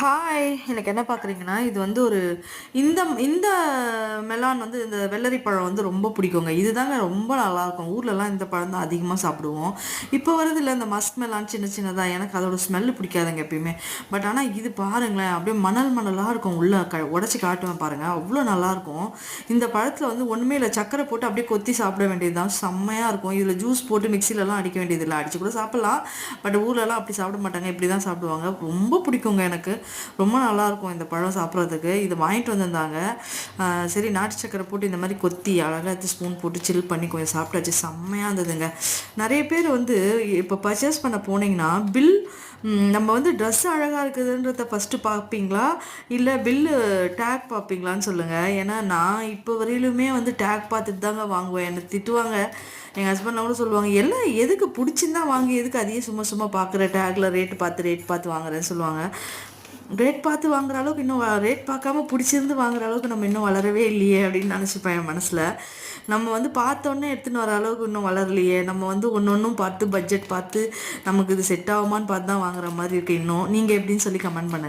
Hi! எனக்கு என்ன பார்க்குறீங்கன்னா, இது வந்து ஒரு இந்த இந்த மெலான் வந்து இந்த வெள்ளரி பழம் வந்து ரொம்ப பிடிக்குங்க. இதுதாங்க ரொம்ப நல்லாயிருக்கும். ஊர்லலாம் இந்த பழம் தான் அதிகமா சாப்பிடுவோம். இப்போ வருதுல்ல இந்த மஸ்க் மெலான் சின்ன சின்னதா, எனக்கு அதோட ஸ்மெல் பிடிக்காதுங்க எப்பயுமே. பட் ஆனா இது பாருங்களேன், அப்படியே மணல் மணலா இருக்கும். உள்ள உடைச்சு காட்டுவேன் பாருங்க. அவ்வளோ நல்லாயிருக்கும். இந்த பழத்தில வந்து ஒண்ணுமே இல்ல. சர்க்கரை போட்டு அப்படியே கொத்தி சாப்பிட வேண்டியது தான். செம்மையா இருக்கும். இதில ஜூஸ் போட்டு மிக்ஸிலலாம் அடிக்க வேண்டியதில்ல. அடிச்சு கூட சாப்பிடலாம். பட் ஊர்லலாம் அப்படி சாப்பிட மாட்டாங்க. இப்படி தான் சாப்பிடுவாங்க. ரொம்ப பிடிக்குங்க எனக்கு. ரொம்ப நல்லாயிருக்கும் இந்த பழம் சாப்பிட்றதுக்கு. இது வாங்கிட்டு வந்திருந்தாங்க. சரி நாட்டு சர்க்கரை போட்டு இந்த மாதிரி கொத்தி அழகாக எடுத்து ஸ்பூன் போட்டு சில் பண்ணி கொஞ்சம் சாப்பிட்டாச்சு. செம்மையாக இருந்ததுங்க. நிறைய பேர் வந்து இப்போ பர்ச்சேஸ் பண்ண போனீங்கன்னா நம்ம வந்து ட்ரெஸ் அழகாக இருக்குதுன்றத ஃபஸ்ட்டு பார்ப்பீங்களா, இல்லை பில்லு டேக் பார்ப்பீங்களான்னு சொல்லுங்கள். ஏன்னா நான் இப்போ வரையிலுமே வந்து டேக் பார்த்துட்டு தாங்க வாங்குவேன். என்னை திட்டுவாங்க. எங்கள் ஹஸ்பண்ட்லாம் கூட சொல்லுவாங்க, எல்லாம் எதுக்கு பிடிச்சிருந்தா வாங்கி எதுக்கு அதையே சும்மா சும்மா பார்க்குற, டேக்கில் ரேட் பார்த்து வாங்குறேன்னு சொல்லுவாங்க. ரேட் பார்த்து வாங்குற அளவுக்கு இன்னும் ரேட் பார்க்காம பிடிச்சிருந்து வாங்குற அளவுக்கு நம்ம இன்னும் வளரவே இல்லையே அப்படின்னு நினச்சிப்பேன் என் மனசில். நம்ம வந்து பார்த்தோன்னே எடுத்துன்னு வர அளவுக்கு இன்னும் வளரலையே. நம்ம வந்து ஒன்று ஒன்றும் பார்த்து பட்ஜெட் பார்த்து நமக்கு இது செட் ஆகுமான்னு பார்த்து தான் வாங்குற மாதிரி இருக்கு இன்னும். நீங்கள் எப்படின்னு சொல்லி கமெண்ட் பண்ணுங்கள்.